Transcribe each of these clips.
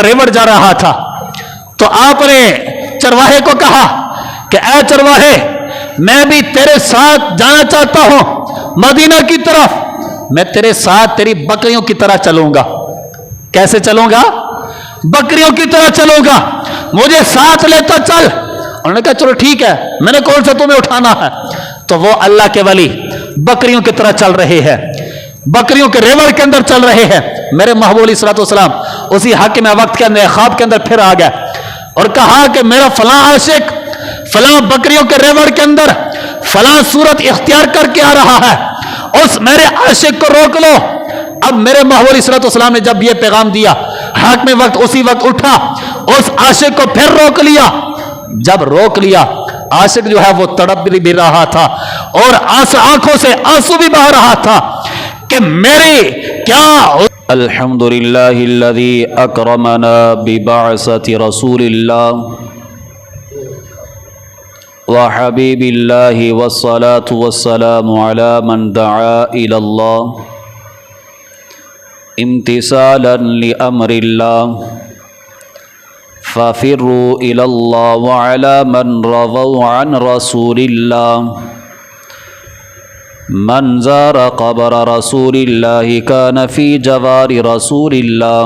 ریوڑ جا رہا تھا تو آپ نے چرواہے کو کہا کہ اے چرواہے، میں بھی تیرے ساتھ جانا چاہتا ہوں مدینہ کی طرف، میں تیرے ساتھ تیری بکریوں کی طرح چلوں گا۔ کیسے چلوں گا؟ بکریوں کی طرح چلوں گا، مجھے ساتھ لیتا چل۔ انہوں نے کہا چلو ٹھیک ہے، میں نے کون سا تمہیں اٹھانا ہے؟ تو وہ اللہ کے ولی بکریوں کی طرح چل رہے ہیں، بکریوں کے ریوڑ کے اندر چل رہے ہیں۔ میرے محبوب علیہ الصلوۃ والسلام اسی حق میں وقت کے اندر خواب کے اندر پھر آ گئے اور کہا کہ میرا فلاں عاشق فلاں بکریوں کے ریوڑ کے اندر فلاں صورت اختیار کر کے آ رہا ہے، اس میرے عاشق کو روک لو۔ اب میرے محبوب علیہ الصلوۃ والسلام نے جب یہ پیغام دیا، حق میں وقت اسی وقت اٹھا، اس عاشق کو پھر روک لیا۔ جب روک لیا، عاشق جو ہے وہ تڑپ بھی رہا تھا اور آنکھوں سے آنسو بھی بہہ رہا تھا کہ میری کیا۔ الحمد للہ الذی اکرمنا ببعثۃ رسول اللہ وحبیب اللہ والصلاة والسلام علی من دعا الی اللہ امتثالا لامر اللہ ففروا الی اللہ وعلی من رضوا عن رسول اللہ من زار قبر رسول اللہ کان فی جوار رسول اللہ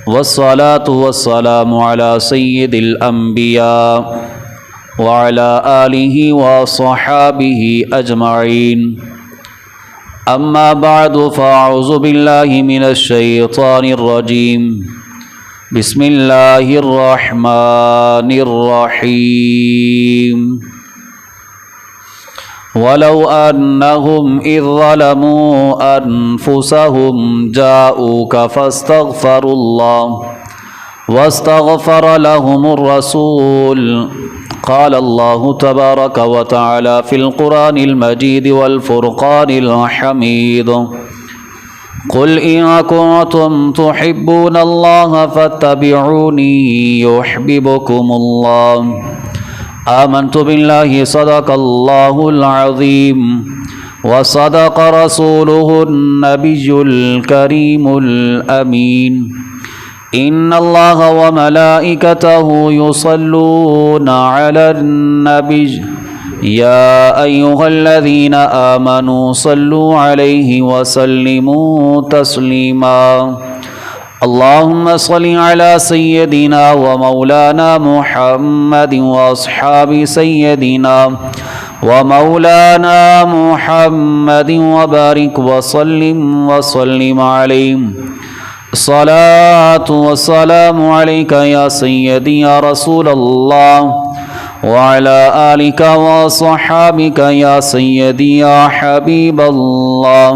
والصلاة والسلام علی سید الانبیاء وعلى آلہ وصحابہ اجمعین اما بعد فاعوذ باللہ من الشیطان الرجیم بسم اللہ الرحمن الرحیم وَلَوْ أَنَّهُمْ إِذْ ظَلَمُوا أَنفُسَهُمْ جَاءُوكَ فَاسْتَغْفَرُوا اللَّهَ وَاسْتَغْفَرَ لَهُمُ الرَّسُولُ قال الله تبارك وتعالى في القرآن المجيد والفرقان الحميد قل إن كنتم تحبون الله فاتبعوني يحببكم الله آمنت بالله صدق الله العظيم وصدق رسوله النبي الكريم الأمين إن الله وملائكته يصلون على النبي يا أيها الذين آمنوا صلوا عليه وسلموا تسليما اللهم صل على سيدنا ومولانا محمد وأصحاب سيدنا ومولانا محمد وبارك وسلم عليه الصلاة والسلام عليك يا سيدي يا رسول الله وعلى آلك وصحابك يا سيدي يا حبيب الله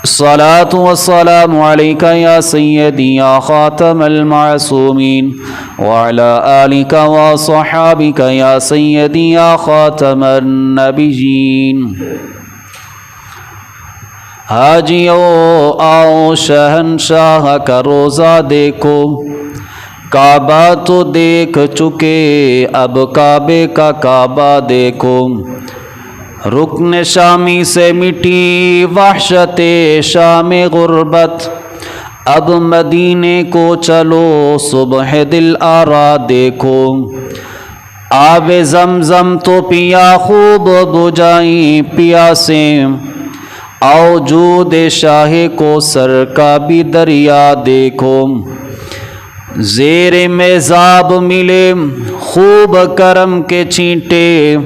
الصلاة والسلام عليك يا سيدي يا خاتم المعصومين وعلى آلك وصحابك يا سيدي يا خاتم النبيين حاجیو آؤ شہنشاہ کا روزہ دیکھو، کعبہ تو دیکھ چکے اب کعبے کا کعبہ دیکھو، رکن شامی سے مٹی وحشت شام غربت، اب مدینے کو چلو صبح دل آرا دیکھو، آب زمزم تو پیا خوب بجائیں پیاسیں، آؤ جود شاہ کو سر کا بھی دریا دیکھو، زیر میزاب ملے خوب کرم کے چھینٹے،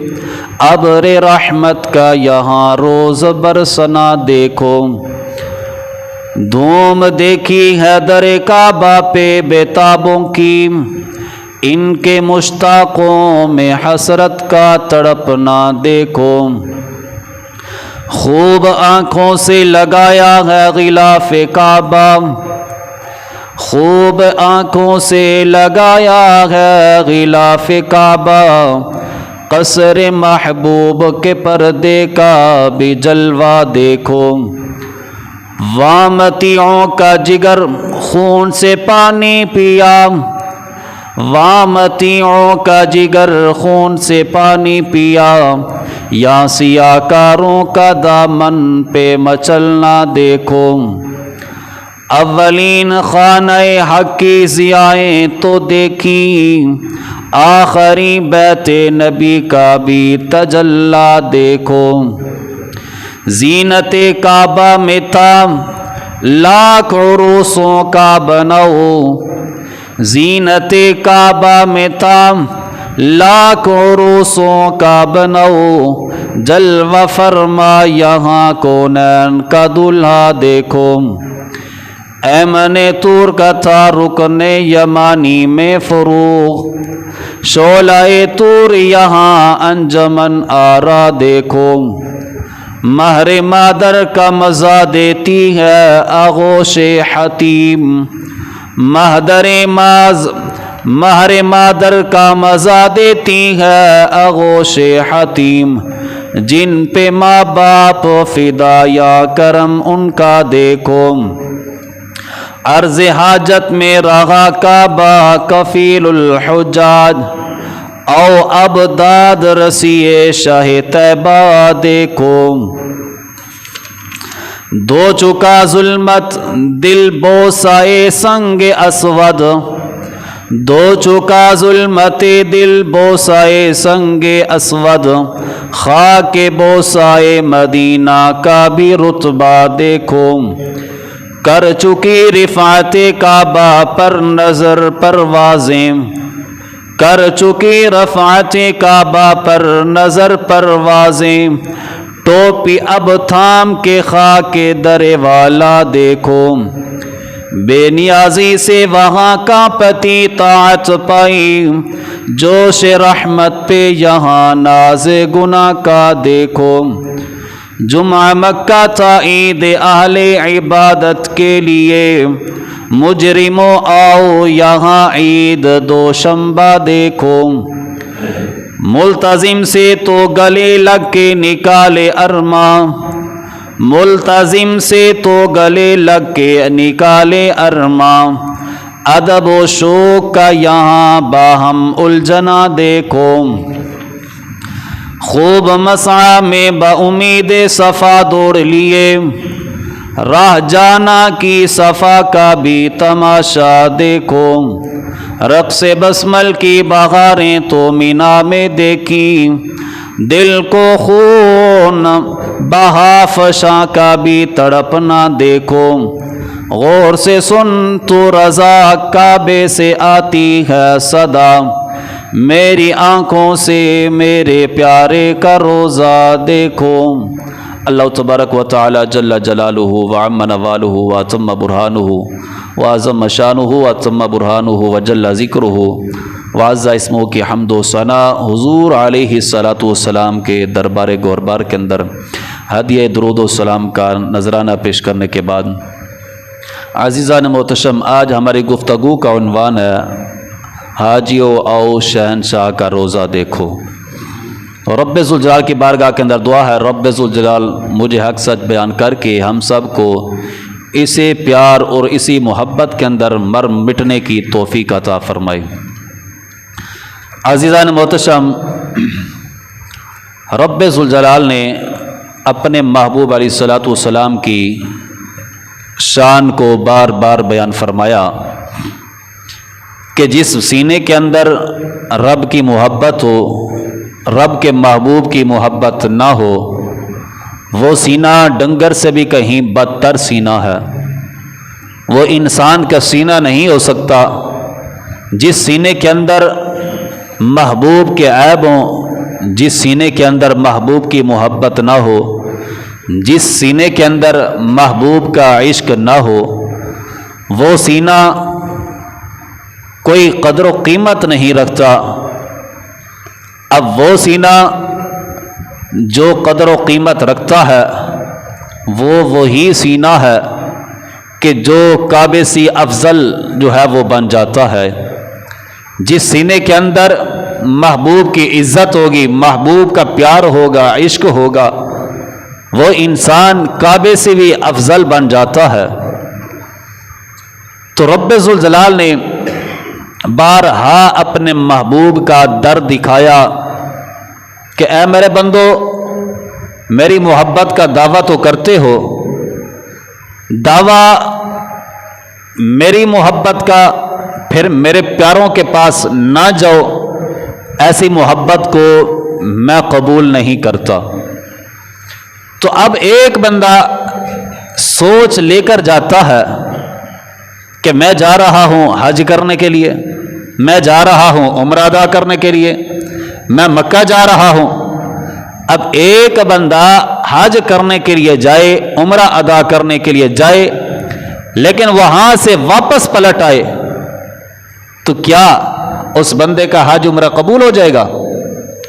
ابر رحمت کا یہاں روز برسنا دیکھو، دھوم دیکھی ہے در کعبہ پہ بیتابوں کی، ان کے مشتاقوں میں حسرت کا تڑپنا دیکھو، خوب آنکھوں سے لگایا ہے غلاف کعبہ، خوب آنکھوں سے لگایا ہے غلاف کعبہ، قصر محبوب کے پردے کا بھی جلوہ دیکھو، وامتیوں کا جگر خون سے پانی پیا، وامتیوں کا جگر خون سے پانی پیا، یا سیاہ کاروں کا دامن پہ مچلنا دیکھو، اولین خانہ حق کی ضیائیں تو دیکھی، آخری بیت نبی کا بھی تجلی دیکھو۔ زینت کعبہ میں تھا لاکھ عروسوں کا بناؤ، زینت کعبہ میں تھا لاکھ عروسوں کا بناؤ، جلوہ فرما یہاں کونین کا دلہا دیکھو۔ ایمن طور کا تھا رکن یمانی میں فروغ، شعلہ طور یہاں انجمن آرا دیکھو۔ مہر مادر کا مزہ دیتی ہے آغوش حتیم، مہر مادر کا مزہ دیتی ہے آغوش حتیم، جن پہ ماں باپ فدا یا کرم ان کا دیکھو۔ عرض حاجت میں رہا کعبہ کفیل الحجاج، او اب داد رسیے شاہ طیبہ دیکھو۔ دو چکا ظلمت دل بوسائے سنگ اسود، دو چکا ظلمت دل بوسائے سنگ اسود، خاک بوسائے مدینہ کا بھی رتبہ دیکھو۔ کر چکی رفعت کعبہ پر نظر پروازیں، کر چکی رفعت کعبہ پر نظر پروازیں، ٹوپی اب تھام کے خاک در والا دیکھو۔ بے نیازی سے وہاں کا پتی طاعت پائی، جوش رحمت پہ یہاں ناز گناہ کا دیکھو۔ جمعہ مکہ تھا عید اہل عبادت کے لیے، مجرموں آؤ یہاں عید دوشنبہ دیکھو۔ ملتزم سے تو گلے لگ کے نکالے ارماں، ملتزم سے تو گلے لگ کے نکالے ارماں، ادب و شوق کا یہاں باہم الجھنا دیکھو۔ خوب مسعی میں بامید صفا دوڑ لیے، راہ جانا کی صفا کا بھی تماشا دیکھو۔ رقص بسمل کی بہاریں تو مینا میں دیکھی، دل کو خون بہا فشاں کا بھی تڑپنا دیکھو۔ غور سے سن تو رضا کعبے سے آتی ہے صدا، میری آنکھوں سے میرے پیارے کا روزہ دیکھو۔ اللہ تبارک و تعالی جل جلالہ وعم نوالہ واتم برہانہ وعظم شانہ واتم برہانہ وجل ذکرہ وعز اسمہ کی حمد و ثنا حضور علیہ الصلاۃ والسلام کے دربار گوربار کے اندر ہدیہ درود و سلام کا نذرانہ پیش کرنے کے بعد، عزیزان محتشم، آج ہماری گفتگو کا عنوان ہے حاجیو آؤ شہنشاہ کا روزہ دیکھو۔ رب ذوالجلال کی بارگاہ کے اندر دعا ہے، رب ذوالجلال مجھے حق سچ بیان کر کے ہم سب کو اسے پیار اور اسی محبت کے اندر مر مٹنے کی توفیق عطا فرمائے۔ عزیزان محتشم، رب ذوالجلال نے اپنے محبوب علیہ الصلاۃ والسلام کی شان کو بار بار بیان فرمایا کہ جس سینے کے اندر رب کی محبت ہو، رب کے محبوب کی محبت نہ ہو، وہ سینہ ڈنگر سے بھی کہیں بدتر سینہ ہے، وہ انسان کا سینہ نہیں ہو سکتا۔ جس سینے کے اندر محبوب کے عیب ہوں، جس سینے کے اندر محبوب کی محبت نہ ہو، جس سینے کے اندر محبوب کا عشق نہ ہو، وہ سینہ کوئی قدر و قیمت نہیں رکھتا۔ اب وہ سینہ جو قدر و قیمت رکھتا ہے، وہ وہی سینہ ہے کہ جو کعبے سے افضل جو ہے وہ بن جاتا ہے۔ جس سینے کے اندر محبوب کی عزت ہوگی، محبوب کا پیار ہوگا، عشق ہوگا، وہ انسان کعبے سے بھی افضل بن جاتا ہے۔ تو رب ذوالجلال نے بارہا اپنے محبوب کا درد دکھایا کہ اے میرے بندو، میری محبت کا دعویٰ تو کرتے ہو، دعویٰ میری محبت کا پھر میرے پیاروں کے پاس نہ جاؤ، ایسی محبت کو میں قبول نہیں کرتا۔ تو اب ایک بندہ سوچ لے کر جاتا ہے کہ میں جا رہا ہوں حج کرنے کے لیے، میں جا رہا ہوں عمرہ ادا کرنے کے لیے، میں مکہ جا رہا ہوں۔ اب ایک بندہ حج کرنے کے لیے جائے، عمرہ ادا کرنے کے لیے جائے، لیکن وہاں سے واپس پلٹ آئے، تو کیا اس بندے کا حج عمرہ قبول ہو جائے گا؟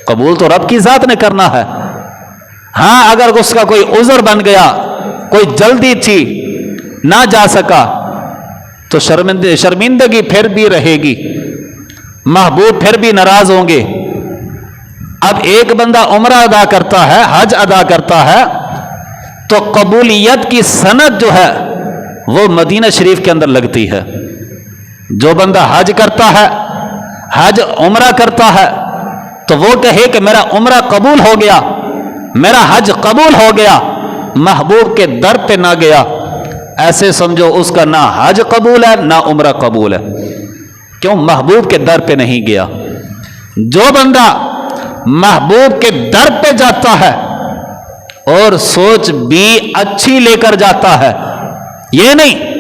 قبول تو رب کی ذات نے کرنا ہے۔ ہاں اگر اس کا کوئی عذر بن گیا، کوئی جلدی تھی، نہ جا سکا، تو شرمندگی پھر بھی رہے گی، محبوب پھر بھی ناراض ہوں گے۔ اب ایک بندہ عمرہ ادا کرتا ہے، حج ادا کرتا ہے، تو قبولیت کی سند جو ہے وہ مدینہ شریف کے اندر لگتی ہے۔ جو بندہ حج کرتا ہے، حج عمرہ کرتا ہے، تو وہ کہے کہ میرا عمرہ قبول ہو گیا، میرا حج قبول ہو گیا، محبوب کے در پہ نہ گیا، ایسے سمجھو اس کا نہ حج قبول ہے نہ عمرہ قبول ہے۔ کیوں؟ محبوب کے در پہ نہیں گیا۔ جو بندہ محبوب کے در پہ جاتا ہے اور سوچ بھی اچھی لے کر جاتا ہے، یہ نہیں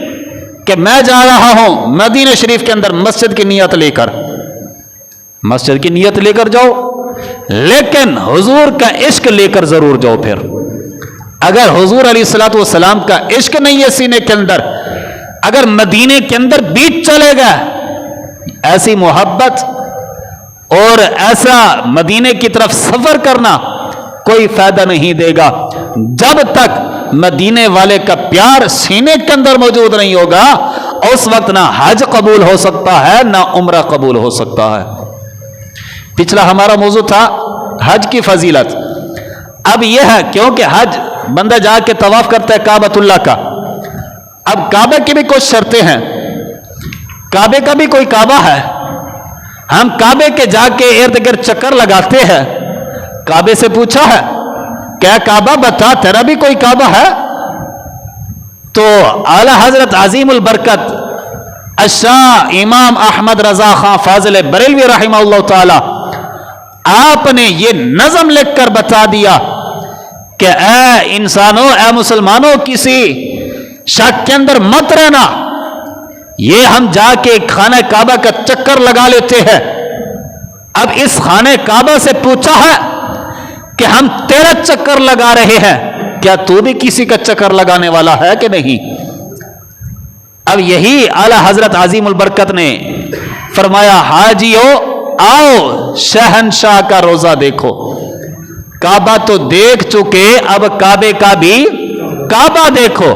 کہ میں جا رہا ہوں مدینہ شریف کے اندر مسجد کی نیت لے کر، مسجد کی نیت لے کر جاؤ، لیکن حضور کا عشق لے کر ضرور جاؤ۔ پھر اگر حضور علیہ الصلوۃ والسلام کا عشق نہیں ہے سینے کے اندر، اگر مدینے کے اندر بیچ چلے گا، ایسی محبت اور ایسا مدینے کی طرف سفر کرنا کوئی فائدہ نہیں دے گا جب تک مدینے والے کا پیار سینے کے اندر موجود نہیں ہوگا۔ اس وقت نہ حج قبول ہو سکتا ہے نہ عمرہ قبول ہو سکتا ہے۔ پچھلا ہمارا موضوع تھا حج کی فضیلت۔ اب یہ ہے کیونکہ حج بندہ جا کے طواف کرتا ہے کعبۃ اللہ کا، اب کعبے کی بھی کچھ شرطیں ہیں، کعبے کا بھی کوئی کعبہ ہے، ہم کعبے کے جا کے ارد گرد چکر لگاتے ہیں، کعبے سے پوچھا ہے کیا کعبہ بتا تیرا بھی کوئی کعبہ ہے؟ تو اعلی حضرت عظیم البرکت الشاہ امام احمد رضا خان فاضل بریلوی رحمہ اللہ تعالی، آپ نے یہ نظم لکھ کر بتا دیا کہ اے انسانوں، اے مسلمانوں، کسی شک کے اندر مت رہنا، یہ ہم جا کے خانہ کعبہ کا چکر لگا لیتے ہیں، اب اس خانہ کعبہ سے پوچھا ہے کہ ہم تیرا چکر لگا رہے ہیں، کیا تو بھی کسی کا چکر لگانے والا ہے کہ نہیں؟ اب یہی اعلی حضرت عظیم البرکت نے فرمایا، حاجیو آؤ شہنشاہ کا روزہ دیکھو، کعبہ تو دیکھ چکے، اب کعبے کا بھی کعبہ دیکھو۔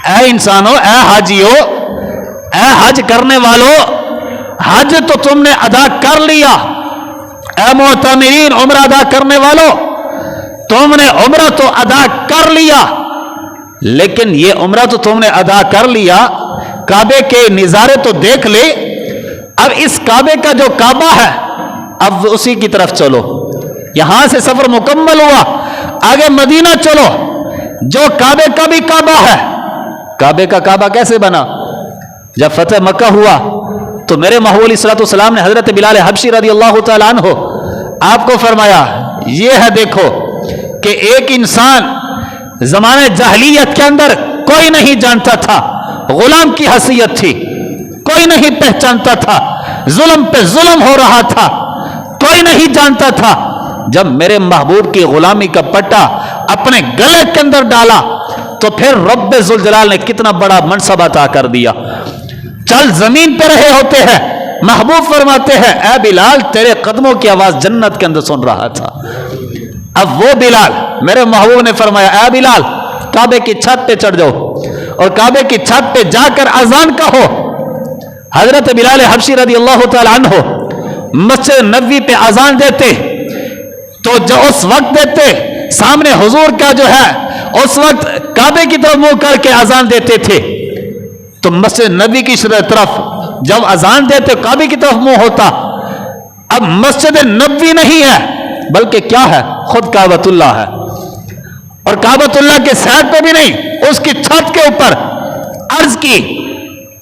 اے انسانوں، اے حاجیو، اے حج کرنے والوں، حج تو تم نے ادا کر لیا، اے معتمرین، عمرہ ادا کرنے والوں، تم نے عمرہ تو ادا کر لیا، لیکن یہ عمرہ تو تم نے ادا کر لیا، کعبے کے نظارے تو دیکھ لے، اب اس کعبے کا جو کعبہ ہے اب اسی کی طرف چلو، یہاں سے سفر مکمل ہوا، آگے مدینہ چلو، جو کعبے کا بھی کعبہ ہے۔ کعبے کا کعبہ کیسے بنا؟ جب فتح مکہ ہوا تو میرے محبوب علیہ الصلوۃ والسلام نے حضرت بلال حبشی رضی اللہ تعالیٰ عنہ آپ کو فرمایا، یہ ہے دیکھو کہ ایک انسان زمانے جاہلیت کے اندر کوئی نہیں جانتا تھا، غلام کی حیثیت تھی، کوئی نہیں پہچانتا تھا، ظلم پہ ظلم ہو رہا تھا، کوئی نہیں جانتا تھا۔ جب میرے محبوب کی غلامی کا پٹا اپنے گلے کے اندر ڈالا تو پھر رب ذوالجلال نے کتنا بڑا منصب عطا کر دیا۔ چل زمین پہ رہے ہوتے ہیں، محبوب فرماتے ہیں اے بلال تیرے قدموں کی آواز جنت کے اندر سن رہا تھا۔ اب وہ بلال، میرے محبوب نے فرمایا اے بلال کعبے کی چھت پہ چڑھ جاؤ اور کعبے کی چھت پہ جا کر اذان کہو۔ حضرت بلال حبشی رضی اللہ تعالی عنہ مسجد نبوی پہ اذان دیتے تو جو اس وقت دیتے سامنے حضور کا جو ہے اس وقت کعبے کی طرف منہ کر کے اذان دیتے تھے، تو مسجد نبی کی طرف جب اذان دیتے کعبے کی طرف منہ ہوتا۔ اب مسجد نبوی نہیں ہے بلکہ کیا ہے؟ خود کعبۃ اللہ ہے، اور کعبۃ اللہ کے سائڈ پہ بھی نہیں، اس کی چھت کے اوپر عرض کی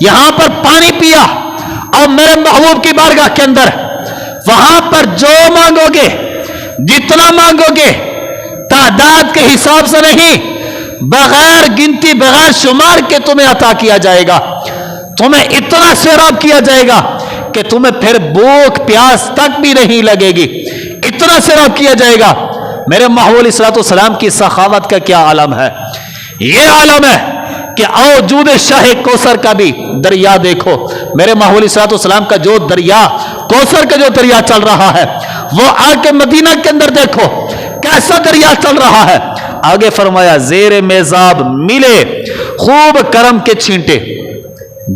یہاں پر پانی پیا اور میرے محبوب کی بارگاہ کے اندر وہاں پر جو مانگو گے، جتنا مانگو گے، تعداد کے حساب سے نہیں، بغیر گنتی بغیر شمار کے تمہیں عطا کیا جائے گا. تمہیں اتنا سیراب کیا جائے گا کہ تمہیں پھر بھوک پیاس تک بھی نہیں لگے گی. اتنا سیراب کیا جائے گا. میرے محبوب علیہ الصلوۃ والسلام کی سخاوت کا کیا عالم ہے. یہ عالم ہے کہ اوجود شاہ کوثر کا بھی دریا دیکھو. میرے محبوب علیہ الصلوۃ والسلام کا جو دریا کوثر کا جو دریا چل رہا ہے وہ آ کے مدینہ کے اندر دیکھو کیسا دریا چل رہا ہے. آگے فرمایا زیر میزاب ملے خوب کرم کے چھینٹے.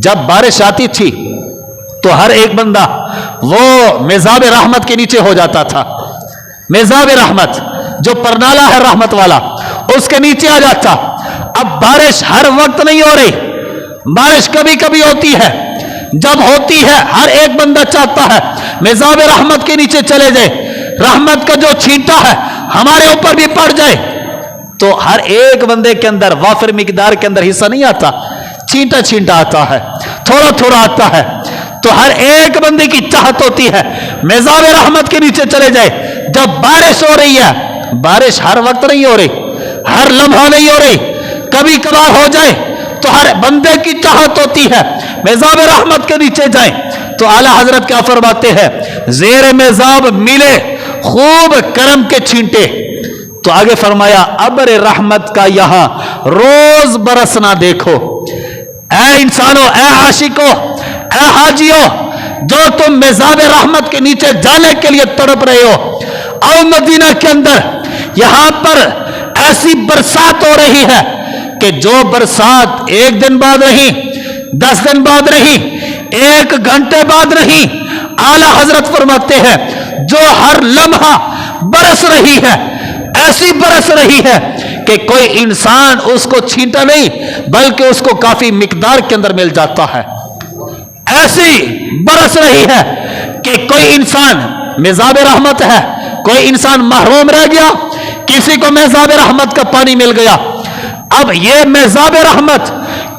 جب بارش آتی تھی تو ہر ایک بندہ وہ میزاب رحمت کے نیچے ہو جاتا تھا. میزاب رحمت جو پرنالا ہے رحمت والا اس کے نیچے آ جاتا. اب بارش ہر وقت نہیں ہو رہی، بارش کبھی کبھی ہوتی ہے. جب ہوتی ہے ہر ایک بندہ چاہتا ہے میزاب رحمت کے نیچے چلے جائے، رحمت کا جو چھینٹا ہے ہمارے اوپر بھی پڑ جائے. تو ہر ایک بندے کے اندر وافر مقدار کے اندر حصہ نہیں آتا، چھینٹا چھینٹا آتا ہے، تھوڑا تھوڑا آتا ہے. تو ہر ایک بندے کی چاہت ہوتی ہے میزاب رحمت کے نیچے چلے جائے. جب بارش ہو رہی ہے، بارش ہر وقت نہیں ہو رہی، ہر لمحہ نہیں ہو رہی، کبھی کبھار ہو جائے تو ہر بندے کی چاہت ہوتی ہے میزاب رحمت کے نیچے جائیں. تو اعلیٰ حضرت کیا فرماتے ہیں زیر میزاب ملے خوب کرم کے چھینٹے. تو آگے فرمایا ابر رحمت کا یہاں روز برسنا دیکھو. اے انسانوں، اے عاشقوں، اے حاجیوں، جو تم میزاب رحمت کے نیچے جانے کے لیے تڑپ رہے ہو، اور مدینہ کے اندر یہاں پر ایسی برسات ہو رہی ہے کہ جو برسات 1 دن بعد رہی، 10 دن بعد رہی، 1 گھنٹے بعد رہی، اعلیٰ حضرت فرماتے ہیں جو ہر لمحہ برس رہی ہے، ایسی برس رہی ہے کہ کوئی انسان اس کو چھینٹا نہیں بلکہ اس کو کافی مقدار کے اندر مل جاتا ہے. ایسی برس رہی ہے کہ کوئی انسان میزاب رحمت ہے، کوئی انسان محروم رہ گیا، کسی کو میزاب رحمت کا پانی مل گیا. اب یہ میزاب رحمت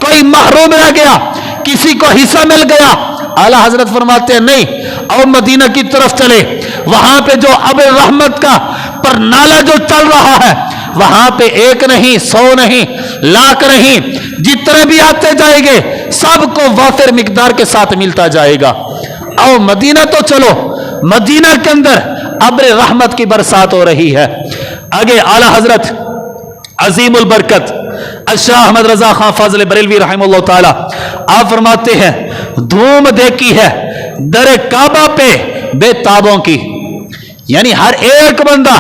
کوئی محروم رہ گیا، کسی کو حصہ مل گیا. اعلیٰ حضرت فرماتے ہیں نہیں، اور مدینہ کی طرف چلے، وہاں پہ جو اب رحمت کا پر نالا جو چل رہا ہے وہاں پہ 1 نہیں، 100 نہیں، لاکھ نہیں، جتنے بھی آتے جائیں گے سب کو وافر مقدار کے ساتھ ملتا جائے گا. اور مدینہ تو چلو، مدینہ کے اندر ابر رحمت کی برسات ہو رہی ہے. آگے اعلیٰ حضرت عظیم البرکت شاہ احمد رضا خان فاضل بریلوی رحمہ اللہ تعالی آپ فرماتے ہیں دھوم دیکھی ہے در کعبہ پہ بے تابوں کی. یعنی ہر ایک بندہ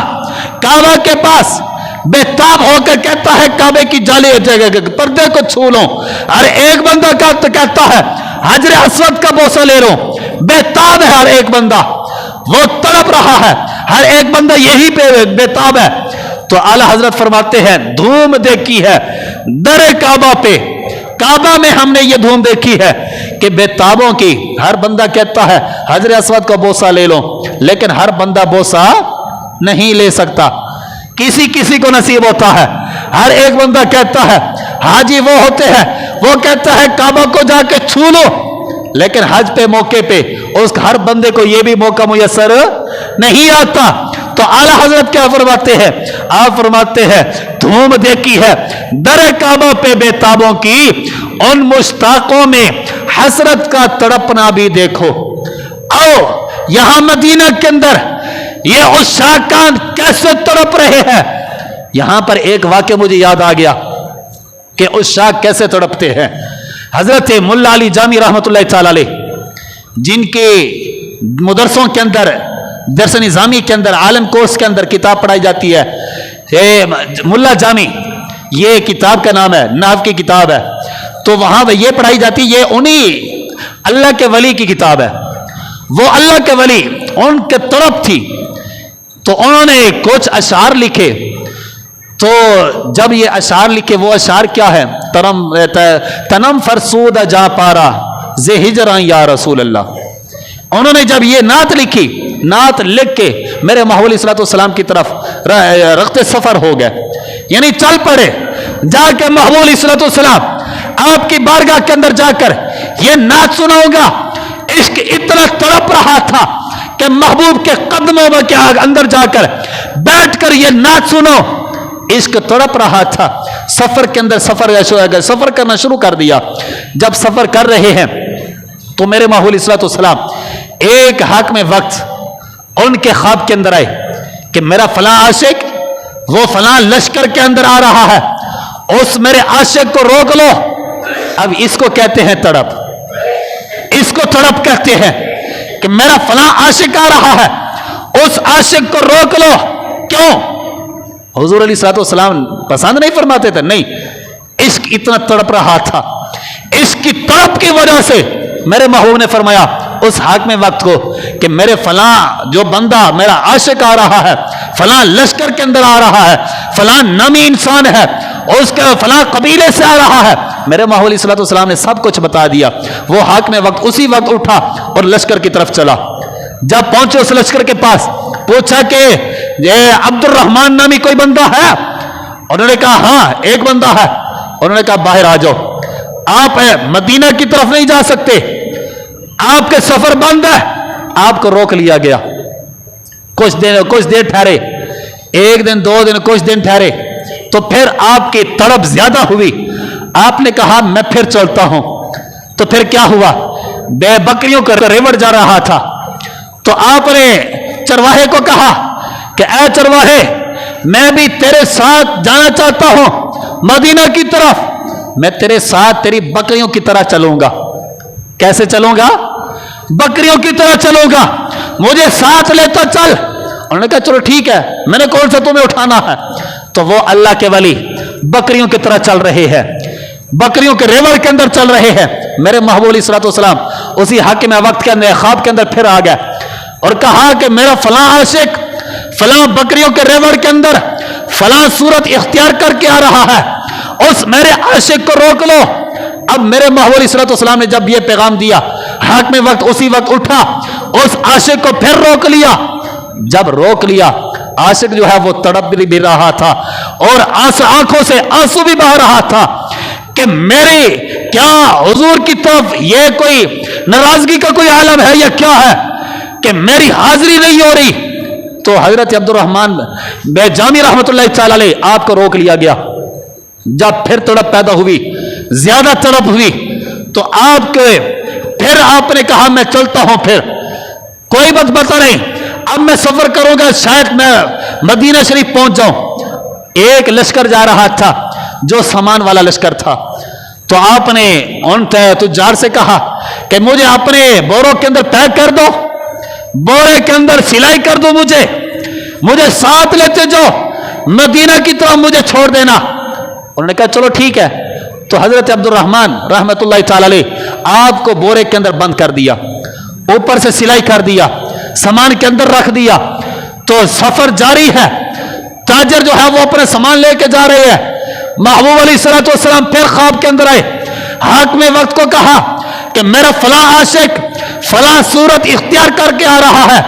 کعبہ کے پاس بے تاب ہو کر کہتا ہے کعبے کی جالی جگہ پردے کو چھو لوں. ہر ایک بندہ کہتا ہے حجر اسود کا بوسہ لے لوں. بے تاب ہے ہر ایک بندہ، وہ تڑپ رہا ہے، ہر ایک بندہ یہی پہ بے تاب ہے. تو اعلیٰ حضرت فرماتے ہیں دھوم دیکھی ہے در کعبہ پہ، کعبہ میں ہم نے یہ دھوم دیکھی ہے کہ بے تابوں کی. ہر بندہ کہتا ہے حجر اسود کا بوسہ لے لو، لیکن ہر بندہ بوسہ نہیں لے سکتا، کسی کسی کو نصیب ہوتا ہے. ہر ایک بندہ کہتا ہے حاجی وہ ہوتے ہیں، وہ کہتا ہے کعبہ کو جا کے چھو لو، لیکن حج پہ موقع پہ اس ہر بندے کو یہ بھی موقع میسر نہیں آتا. تو اعلیٰ حضرت کیا فرماتے ہیں؟ آپ فرماتے ہیں دھوم دیکھی ہے در کعبہ پہ بے تابوں کی، ان مشتاقوں میں حسرت کا تڑپنا بھی دیکھو. او یہاں مدینہ کے اندر یہ عشاقان کیسے تڑپ رہے ہیں. یہاں پر ایک واقعہ مجھے یاد آ گیا کہ عشاق کیسے تڑپتے ہیں. حضرت ملا علی جامی رحمۃ اللہ تعالی علیہ، جن کے مدرسوں کے اندر درس نظامی کے اندر عالم کورس کے اندر کتاب پڑھائی جاتی ہے، ملا جامی یہ کتاب کا نام ہے، نحو کی کتاب ہے. تو وہاں یہ پڑھائی جاتی، یہ انہی اللہ کے ولی کی کتاب ہے. وہ اللہ کے ولی ان کے طرف تھی، تو انہوں نے کچھ اشعار لکھے. تو جب یہ اشعار لکھے، وہ اشعار کیا ہے؟ تنم فرسود جا پارا زے ہجراں یا رسول اللہ. انہوں نے جب یہ نعت لکھی، نعت لکھ کے میرے محبوب علیہ الصلوۃ والسلام کی طرف رخت سفر ہو گئے، یعنی چل پڑے. جا کے محبوب علیہ الصلوۃ والسلام آپ کی بارگاہ کے اندر جا کر یہ نعت سنا ہوگا. عشق اتنا تڑپ رہا تھا کہ محبوب کے قدموں میں کے اندر جا کر بیٹھ کر یہ نعت سنو. عشق تڑپ رہا تھا. سفر کے اندر سفر کرنا شروع کر دیا. جب سفر کر رہے ہیں تو میرے محبوب علیہ الصلوۃ والسلام ایک حاکم وقت ان کے خواب کے اندر آئے کہ میرا فلاں عاشق وہ فلاں لشکر کے اندر آ رہا ہے, اس میرے عاشق کو روک لو. اب اس کو کہتے ہیں تڑپ, اس کو تڑپ کہتے ہیں کہ میرا فلاں عاشق آ رہا ہے, اس عاشق کو روک لو. کیوں؟ حضور علیہ الصلوۃ والسلام پسند نہیں فرماتے تھے؟ نہیں, عشق اتنا تڑپ رہا تھا. عشق کی تڑپ کی وجہ سے میرے محبوب نے فرمایا اس حاکم وقت کو کہ میرے فلاں جو بندہ میرا عاشق آ رہا ہے, فلاں لشکر کے اندر آ رہا ہے, فلاں نامی انسان ہے, اس کے فلاں قبیلے سے آ رہا ہے. میرے محبوب علیہ الصلوۃ والسلام نے سب کچھ بتا دیا. وہ حاکم وقت اسی وقت اٹھا اور لشکر کی طرف چلا. جب پہنچے اس لشکر کے پاس, پوچھا کہ یہ عبد الرحمان نامی کوئی بندہ ہے؟ انہوں نے کہا ہاں ایک بندہ ہے. انہوں نے کہا باہر آ جاؤ, آپ مدینہ کی طرف نہیں جا سکتے, آپ کے سفر بند ہے. آپ کو روک لیا گیا. کچھ دیر ٹھہرے, ایک دن دو دن کچھ دن ٹھہرے تو پھر آپ کی تڑپ زیادہ ہوئی. آپ نے کہا میں پھر چلتا ہوں. تو پھر کیا ہوا؟ بے بکریوں کا ریوڑ جا رہا تھا. تو آپ نے چرواہے کو کہا کہ اے چرواہے, میں بھی تیرے ساتھ جانا چاہتا ہوں مدینہ کی طرف. میں تیرے ساتھ تیری بکریوں کی طرح چلوں گا. کیسے چلوں گا؟ بکریوں کی طرح چلوں گا, مجھے ساتھ لیتا چل. انہوں نے کہا چلو ٹھیک ہے, میں نے کون سا تمہیں اٹھانا ہے. تو وہ اللہ کے ولی بکریوں کی طرح چل رہے ہیں, بکریوں کے ریوڑ کے اندر چل رہے ہیں. میرے محبوب علیہ الصلوۃ والسلام اسی حاکم وقت کے اندر خواب کے اندر پھر آ گئے اور کہا کہ میرا فلاں عاشق فلاں بکریوں کے ریوڑ کے اندر فلاں صورت اختیار کر کے آ رہا ہے, اس میرے عاشق کو روک لو. اب میرے محبوب علیہ الصلوۃ والسلام نے جب یہ پیغام دیا, حاکم وقت اسی وقت اٹھا, اس عاشق کو پھر روک لیا. جب روک لیا, عاشق جو ہے وہ تڑپ بھی رہا تھا اور آنکھوں سے آنسو بھی بہہ رہا تھا کہ میری کیا حضور کی طرف یہ کوئی ناراضگی کا کوئی عالم ہے یا کیا ہے کہ میری حاضری نہیں ہو رہی. تو حضرت عبد الرحمان جامی رحمۃ اللہ تعالی علیہ آپ کو روک لیا گیا. جب پھر تڑپ پیدا ہوئی, زیادہ تڑپ ہوئی, تو آپ کے پھر آپ نے کہا میں چلتا ہوں, پھر کوئی بات بتا نہیں, اب میں سفر کروں گا, شاید میں مدینہ شریف پہنچ جاؤں. ایک لشکر جا رہا تھا جو سامان والا لشکر تھا. تو آپ نے ان تجار سے کہا کہ مجھے اپنے بوروں کے اندر پیک کر دو, بورے کے اندر سلائی کر دو, مجھے ساتھ لیتے جاؤ, مدینہ کی طرف مجھے چھوڑ دینا. انہوں نے کہا چلو ٹھیک ہے. تو حضرت عبد الرحمان رحمت اللہ تعالی علیہ آپ کو بورے کے اندر بند کر دیا, اوپر سے سلائی کر دیا, سامان کے اندر رکھ دیا. تو سفر جاری ہے, تاجر جو ہے وہ اپنے سامان لے کے جا رہے ہیں. محبوب علیہ الصلوۃ والسلام پھر خواب کے اندر آئے, حاکم وقت کو کہا کہ میرا فلاں عاشق فلاں صورت اختیار کر کے آ رہا ہے,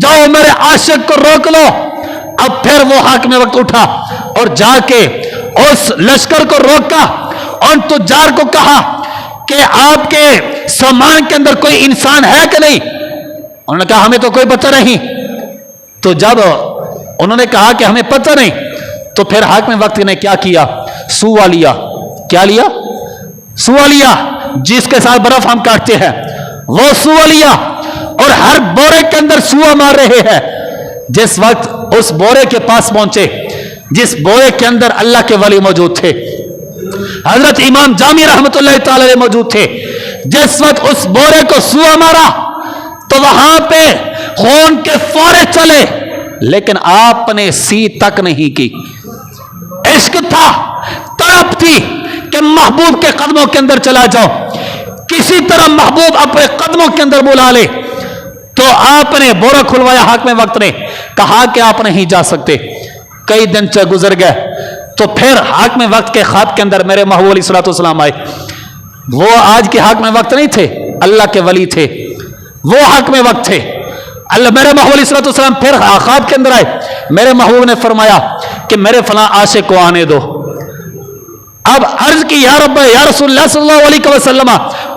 جاؤ میرے عاشق کو روک لو. اب پھر وہ حاکم وقت اٹھا اور جا کے اس لشکر کو روکا اور تجار کو کہا کہ آپ کے سامان کے اندر کوئی انسان ہے کہ نہیں. انہوں نے کہا ہمیں تو کوئی پتہ نہیں. تو جب انہوں نے کہا کہ ہمیں پتہ نہیں, تو پھر حاکم وقت نے کیا کیا؟ سوا لیا. کیا لیا؟ سوا لیا, جس کے ساتھ برف ہم کاٹتے ہیں وہ سوا لیا, اور ہر بورے کے اندر سوا مار رہے ہیں. جس وقت اس بورے کے پاس پہنچے, جس بورے کے اندر اللہ کے ولی موجود تھے, حضرت امام جامی رحمت اللہ تعالی موجود تھے, جس وقت اس بورے کو سوا مارا تو وہاں پہ خون کے فورے چلے, لیکن آپ نے سی تک نہیں کی. عشق تھا, تڑپ تھی کہ محبوب کے قدموں کے اندر چلا جاؤ, کسی طرح محبوب اپنے قدموں کے اندر بلا لے. تو آپ نے بورا کھلوایا, حاکم وقت نے کہا کہ آپ نہیں جا سکتے. کئی دن گزر گئے تو پھر حاکم وقت کے خواب کے اندر میرے محبوب علیہ الصلوۃ والسلام آئے. وہ آج کے حاکم وقت نہیں تھے, اللہ کے ولی تھے, وہ حاکم وقت تھے. اللہ میرے محبوب علیہ الصلوۃ والسلام پھر خواب کے اندر آئے. میرے محبوب نے فرمایا کہ میرے فلاں عاشق کو آنے دو. اب عرض کی یا رب یا رسول اللہ صلی اللہ علیہ وسلم,